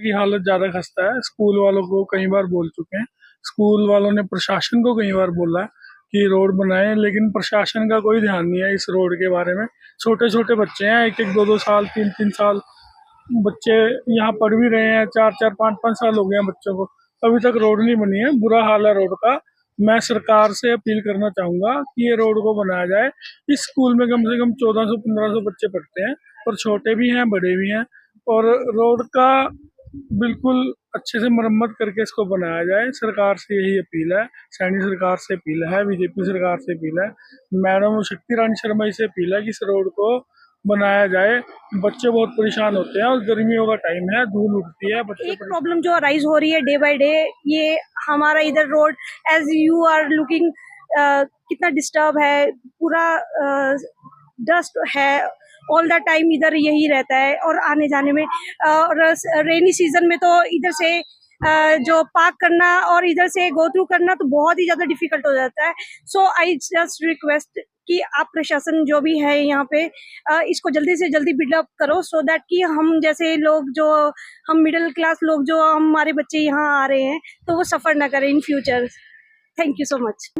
की हालत ज़्यादा खस्ता है। स्कूल वालों को कई बार बोल चुके हैं, स्कूल वालों ने प्रशासन को कई बार बोला है कि रोड बनाए, लेकिन प्रशासन का कोई ध्यान नहीं है इस रोड के बारे में। छोटे छोटे बच्चे हैं, 1-1, 2-2 साल, 3-3 साल बच्चे यहाँ पढ़ भी रहे हैं, 4-4, 5-5 साल हो गए हैं बच्चों को, अभी तक रोड नहीं बनी है। बुरा हाल है रोड का। मैं सरकार से अपील करना चाहूँगा कि ये रोड को बनाया जाए। इस स्कूल में कम से कम 1400-1500 बच्चे पढ़ते हैं, और छोटे भी हैं, बड़े भी हैं, और रोड का बिल्कुल अच्छे से मरम्मत करके इसको बनाया जाए। सरकार से यही अपील है, सैनी सरकार से अपील है, बीजेपी सरकार से अपील है, मैडम शक्ति रानी शर्मा जी से अपील है कि इस रोड को बनाया जाए। बच्चे बहुत परेशान होते हैं, और गर्मियों का टाइम है, धूल उठती है, बच्चे एक प्रॉब्लम जो अराइज हो रही है डे बाय डे, ये हमारा इधर road as you are looking कितना डिस्टर्ब है, पूरा डस्ट है ऑल द टाइम, इधर यही रहता है। और आने जाने में और रेनी सीजन में तो इधर से जो पार्क करना और इधर से गो थ्रू करना तो बहुत ही ज्यादा डिफिकल्ट हो जाता है। सो आई जस्ट रिक्वेस्ट कि आप प्रशासन जो भी है यहाँ पे इसको जल्दी से जल्दी बिल्डअप करो, सो दैट कि हम जैसे लोग जो हम मिडिल क्लास लोग जो हमारे बच्चे यहाँ आ रहे हैं तो वो सफर ना करें in future. Thank you so much.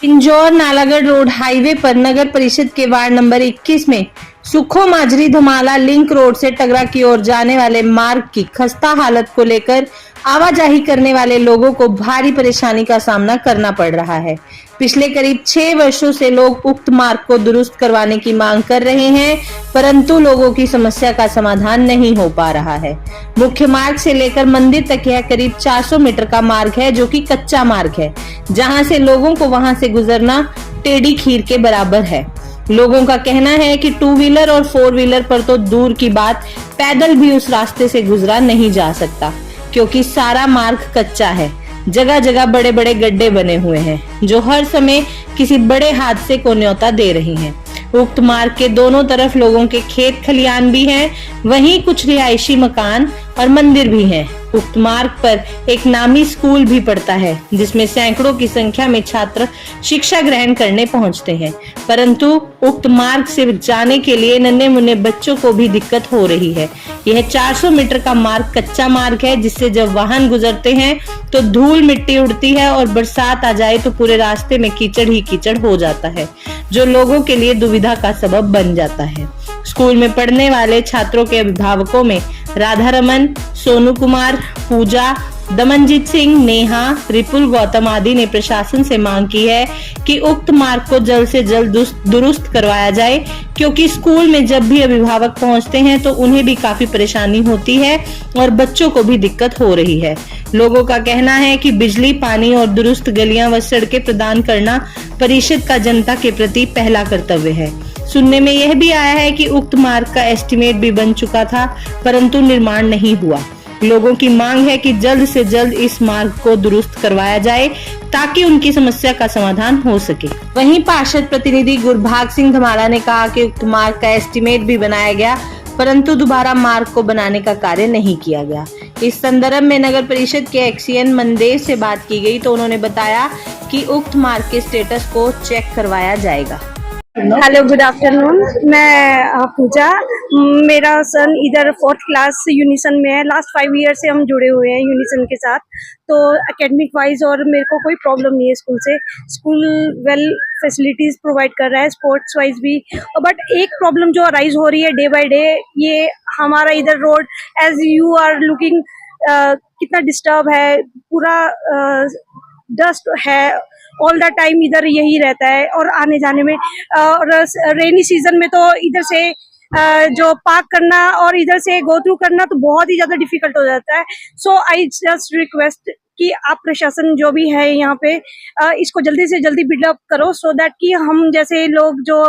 इंजौर नालागढ़ रोड हाईवे पर नगर परिषद के वार्ड नंबर 21 में सुखो माजरी धमाला लिंक रोड से टगरा की ओर जाने वाले मार्ग की खस्ता हालत को लेकर आवाजाही करने वाले लोगों को भारी परेशानी का सामना करना पड़ रहा है। पिछले करीब 6 वर्षों से लोग उक्त मार्ग को दुरुस्त करवाने की मांग कर रहे हैं, परंतु लोगों की समस्या का समाधान नहीं हो पा रहा है। मुख्य मार्ग से लेकर मंदिर तक यह करीब 400 मीटर का मार्ग है, जो कि कच्चा मार्ग है, जहां से लोगों को वहां से गुजरना टेढ़ी खीर के बराबर है। लोगों का कहना है कि 2 व्हीलर और 4 व्हीलर पर तो दूर की बात, पैदल भी उस रास्ते से गुजरा नहीं जा सकता, क्योंकि सारा मार्ग कच्चा है। जगह जगह बड़े बड़े गड्ढे बने हुए हैं, जो हर समय किसी बड़े हादसे को न्योता दे रही हैं। उक्त मार्ग के दोनों तरफ लोगों के खेत खलियान भी हैं, वहीं कुछ रिहायशी मकान और मंदिर भी हैं। उक्त मार्ग पर एक नामी स्कूल भी पड़ता है, जिसमें सैकड़ों की संख्या में छात्र शिक्षा ग्रहण करने पहुंचते हैं, परंतु उक्त मार्ग से जाने के लिए नन्हे मुन्ने बच्चों को भी दिक्कत हो रही है। यह 400 मीटर का मार्ग कच्चा मार्ग है, जिससे जब वाहन गुजरते हैं तो धूल मिट्टी उड़ती है, और बरसात आ जाए तो पूरे रास्ते में कीचड़ ही कीचड़ हो जाता है, जो लोगों के लिए दुविधा का सबब बन जाता है। स्कूल में पढ़ने वाले छात्रों के अभिभावकों में राधा रमन, सोनू कुमार, पूजा, दमनजीत सिंह, नेहा, रिपुल गौतम आदि ने प्रशासन से मांग की है कि उक्त मार्ग को जल्द से जल्द दुरुस्त करवाया जाए, क्योंकि स्कूल में जब भी अभिभावक पहुंचते हैं तो उन्हें भी काफी परेशानी होती है और बच्चों को भी दिक्कत हो रही है। लोगों का कहना है कि बिजली, पानी और दुरुस्त गलियां व सड़कें प्रदान करना परिषद का जनता के प्रति पहला कर्तव्य है। सुनने में यह भी आया है कि उक्त मार्ग का एस्टीमेट भी बन चुका था, परंतु निर्माण नहीं हुआ। लोगों की मांग है कि जल्द से जल्द इस मार्ग को दुरुस्त करवाया जाए ताकि उनकी समस्या का समाधान हो सके। वहीं पार्षद प्रतिनिधि गुरभाग सिंह धमाला ने कहा कि उक्त मार्ग का एस्टीमेट भी बनाया गया, परंतु दोबारा मार्ग को बनाने का कार्य नहीं किया गया। इस संदर्भ में नगर परिषद के एक्सीएन मंदेश से बात की गई तो उन्होंने बताया कि उक्त मार्ग के स्टेटस को चेक करवाया जाएगा। Hello, good afternoon. मैं पूजा, मेरा सन इधर 4th क्लास यूनिसन में है। लास्ट 5 ईयर से हम जुड़े हुए हैं यूनिसन के साथ, तो एकेडमिक वाइज और मेरे को कोई प्रॉब्लम नहीं है स्कूल से। स्कूल वेल फैसिलिटीज प्रोवाइड कर रहा है, स्पोर्ट्स वाइज भी। बट एक प्रॉब्लम जो अराइज हो रही है डे बाय डे, ये हमारा इधर road as you are looking कितना डिस्टर्ब है, पूरा डस्ट है ऑल द टाइम, इधर यही रहता है। और आने जाने में और रेनी सीजन में तो इधर से जो पार्क करना और इधर से गो थ्रू करना तो बहुत ही ज्यादा डिफिकल्ट हो जाता है। सो आई जस्ट रिक्वेस्ट कि आप प्रशासन जो भी है यहाँ पे इसको जल्दी से जल्दी बिल्डअप करो, सो दैट कि हम जैसे लोग जो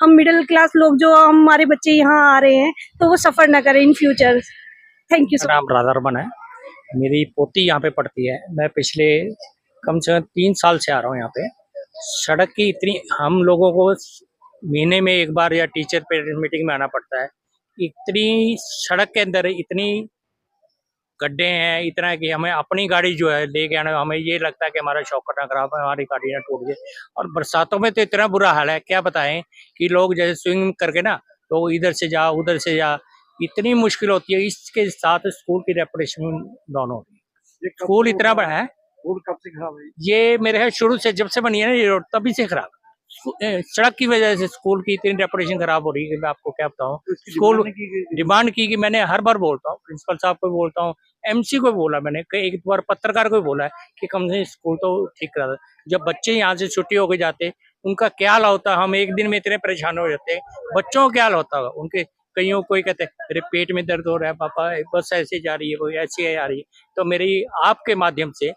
हम मिडिल क्लास लोग जो हमारे बच्चे यहाँ आ रहे हैं तो वो सफर ना करें इन फ्यूचर। Thank you. मेरा नाम राधा रमन है, मेरी पोती यहाँ पे पढ़ती है। मैं पिछले कम से कम 3 साल से आ रहा हूँ यहाँ पे। सड़क की इतनी, हम लोगों को महीने में एक बार या टीचर पेरेंट मीटिंग में आना पड़ता है। इतनी सड़क के अंदर इतनी गड्ढे हैं, इतना है कि हमें अपनी गाड़ी जो है लेके आना, हमें ये लगता है कि हमारा शॉकर ना खराब है, हमारी गाड़ी ना टूट जाए। और बरसातों में तो इतना बुरा हाल है, क्या बताएं कि लोग जैसे स्विमिंग करके ना तो इधर से जा उधर से जा, इतनी मुश्किल होती है। इसके साथ स्कूल की रेपुटेशन डाउन होती है। स्कूल इतना बड़ा है, रोड कब से खराब है? ये मेरे है शुरू से, जब से बनी है ना ये रोड तभी से खराब है। सड़क की वजह से स्कूल की इतनी रेपुटेशन खराब हो रही है कि मैं आपको क्या बताऊं। स्कूल डिमांड की कि मैंने हर बार बोलता हूँ, प्रिंसिपल साहब को बोलता हूँ, एमसी को बोला, मैंने एक बार पत्रकार को बोला है कि कम से स्कूल तो ठीक करा दो। जब बच्चे यहाँ से छुट्टी होके जाते उनका क्या हाल होता है, हम एक दिन में इतने परेशान हो जाते हैं, बच्चों का क्या हाल होता है उनके। कईयों कोई कहते हैं मेरे पेट में दर्द हो रहा है पापा, बस ऐसे जा रही है, कोई ऐसी आ रही है। तो मेरी आपके माध्यम से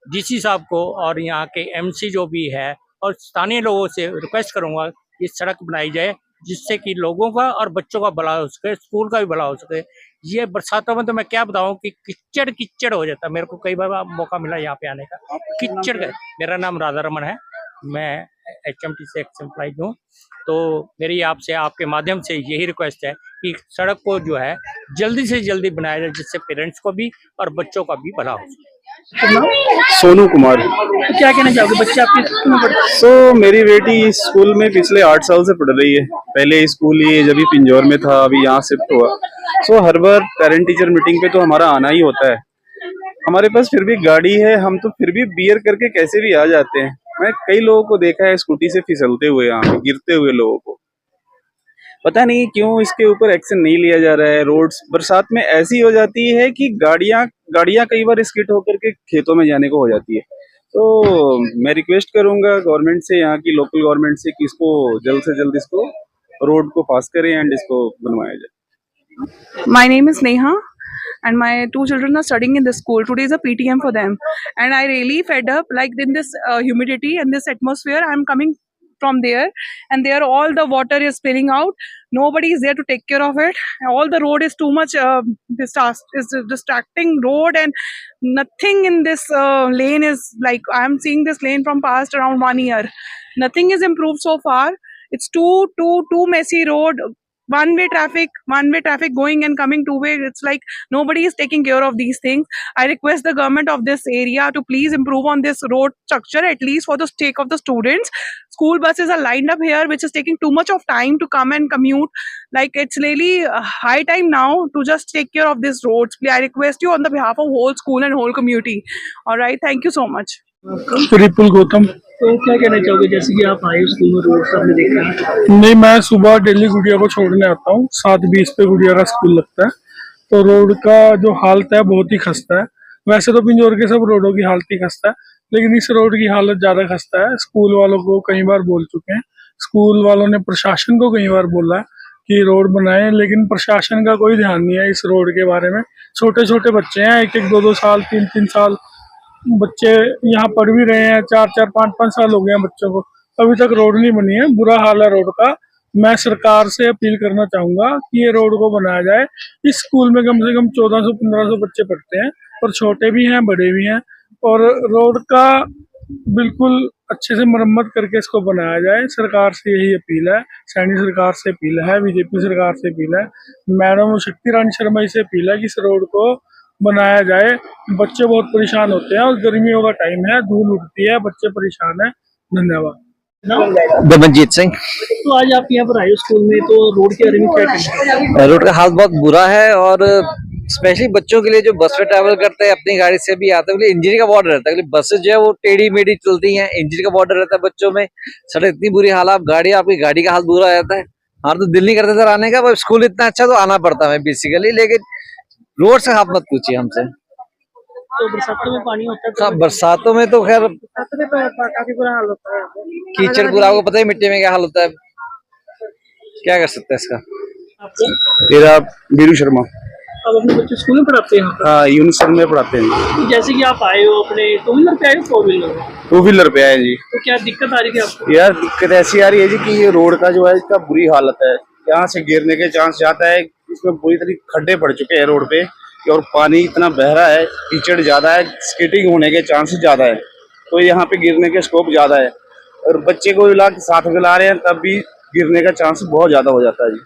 डीसी साहब को और यहाँ के एमसी जो भी है और स्थानीय लोगों से रिक्वेस्ट करूंगा कि सड़क बनाई जाए, जिससे कि लोगों का और बच्चों का भला हो सके, स्कूल का भी भला हो सके। ये बरसातों में तो मैं क्या बताऊं कि किच्चड़ किच्चड़ हो जाता है। मेरे को कई बार मौका मिला यहाँ पे आने का, किच्चड़ का। मेरा नाम राधा रमन है, मैं HMT से एक्स एम्प्लॉय हूँ। तो मेरी आपसे आपके माध्यम से यही रिक्वेस्ट है कि सड़क को जो है जल्दी से जल्दी बनाया जाए, जिससे पेरेंट्स को भी और बच्चों का भी भला हो सके। सोनू कुमार। तो क्या कहना चाहोगे, बच्चे आपके स्कूल में पढ़ते मेरी बेटी इस स्कूल में पिछले 8 साल से पढ़ रही है। पहले स्कूल ये जब भी पिंजौर में था, अभी यहाँ शिफ्ट हुआ। हर बार पेरेंट टीचर मीटिंग पे तो हमारा आना ही होता है। हमारे पास फिर भी गाड़ी है, हम तो फिर भी बियर करके कैसे भी आ जाते हैं। मैं कई लोगों को देखा है स्कूटी से फिसलते हुए, यहाँ गिरते हुए लोगों को। पता नहीं क्यों इसके ऊपर एक्शन नहीं लिया जा रहा है। रोड्स बरसात में ऐसी हो जाती है कि गाड़ियां कई बार स्किड होकर के खेतों में जाने को हो जाती है। तो मैं रिक्वेस्ट करूंगा गवर्नमेंट से, यहाँ की लोकल गवर्नमेंट से, कि इसको जल्द से जल्द इसको रोड को पास करें एंड इसको बनवाया जाए। My name is Neha and my 2 children are studying in this school. Today is a PTM for them and I really fed up, like in this humidity and this atmosphere. I'm coming from there and there all the water is spilling out. Nobody is there to take care of it. All the road is too much distracting road and nothing in this lane is like, I'm seeing this lane from past around 1 year. Nothing is improved so far. It's too messy road. One way traffic going and coming two-way. It's like nobody is taking care of these things. I request the government of this area to please improve on this road structure, at least for the sake of the students. School buses are lined up here, which is taking too much of time to come and commute. Like, it's really high time now to just take care of these roads. Please, I request you on the behalf of whole school and whole community. All right, thank you so much. Ripul Gautam. तो क्या कहना चाहोगे, जैसे कि आप आए school में road पर आपने देखा? नहीं, मैं सुबह डेली गुड़िया को छोड़ने आता हूँ, 7:20 पे गुड़िया का स्कूल लगता है। तो रोड का जो हालत है बहुत ही खस्ता है। वैसे तो पिंजौर के सब रोडों की हालत ही खस्ता है, लेकिन इस रोड की हालत ज़्यादा खस्ता है। स्कूल वालों को कई बार बोल चुके हैं, स्कूल वालों ने प्रशासन को कई बार बोला है कि रोड बनाए, लेकिन प्रशासन का कोई ध्यान नहीं है इस रोड के बारे में। छोटे छोटे बच्चे हैं, 1-1, 2-2 साल, 3-3 साल बच्चे यहाँ पढ़ भी रहे हैं, 4-4, 5-5 साल हो गए हैं बच्चों को, अभी तक रोड नहीं बनी है। बुरा हाल है रोड का। मैं सरकार से अपील करना चाहूंगा कि ये रोड को बनाया जाए। इस स्कूल में कम से कम 1400-1500 बच्चे पढ़ते हैं, और छोटे भी हैं, बड़े भी हैं, और रोड का बिल्कुल अच्छे से मरम्मत करके इसको बनाया जाए। सरकार से यही अपील है, सैनी सरकार से अपील है, बीजेपी सरकार से अपील है, मैडम शक्ति रानी शर्मा से अपील है कि इस रोड को बनाया जाए। बच्चे बहुत परेशान होते हैं, और गर्मियों का टाइम है, धूल उठती है, बच्चे परेशान हैं। धन्यवाद। दमनजीत सिंह। तो आज आप यहाँ पर आए हो स्कूल में, तो रोड के बारे में क्या कहना है? रोड का हाल बहुत बुरा है, और स्पेशली बच्चों के लिए जो बस में ट्रैवल करते हैं, अपनी गाड़ी से भी आते हैं, इंजरी का बॉर्डर रहता है। बसेस जो है वो टेढ़ी मेढ़ी चलती हैं, इंजरी का बॉर्डर रहता है बच्चों में। सड़क इतनी बुरी हालत, आपकी गाड़ी का हाल बुरा रहता है। हमारा तो दिल नहीं करता सर आने का, स्कूल इतना अच्छा तो आना पड़ता है बेसिकली, लेकिन रोड से हाथ मत पूछिए हमसे। तो बरसातों में पानी होता है, हाँ, बरसातों में तो खैर काफी बुरा हाल होता है। कीचड़ पूरा, आपको पता है मिट्टी में क्या हाल होता है, क्या कर सकते हैं इसका। आपको मेरा बीरू शर्मा। अब अपने बच्चे स्कूल में पढ़ाते हैं यहाँ पर? हाँ, यूनिसन में पढ़ाते हैं। तो जैसे कि आप आए हो अपने 2 व्हीलर पे आए हो, 4 व्हीलर? 2 व्हीलर पे आए जी। तो क्या दिक्कत आ रही है आपको? यार दिक्कत ऐसी आ रही है जी कि ये रोड का जो है इसका बुरी हालत है, यहाँ से गिरने के चांस ज्यादा है। इसमें पूरी तरह खड्डे पड़ चुके हैं रोड पे, और पानी इतना बह रहा है, कीचड़ ज्यादा है, स्केटिंग होने के चांसेस ज्यादा है, तो यहाँ पे गिरने के स्कोप ज्यादा है। और बच्चे को साथ में ला रहे हैं तब भी गिरने का चांस बहुत ज्यादा हो जाता है जी।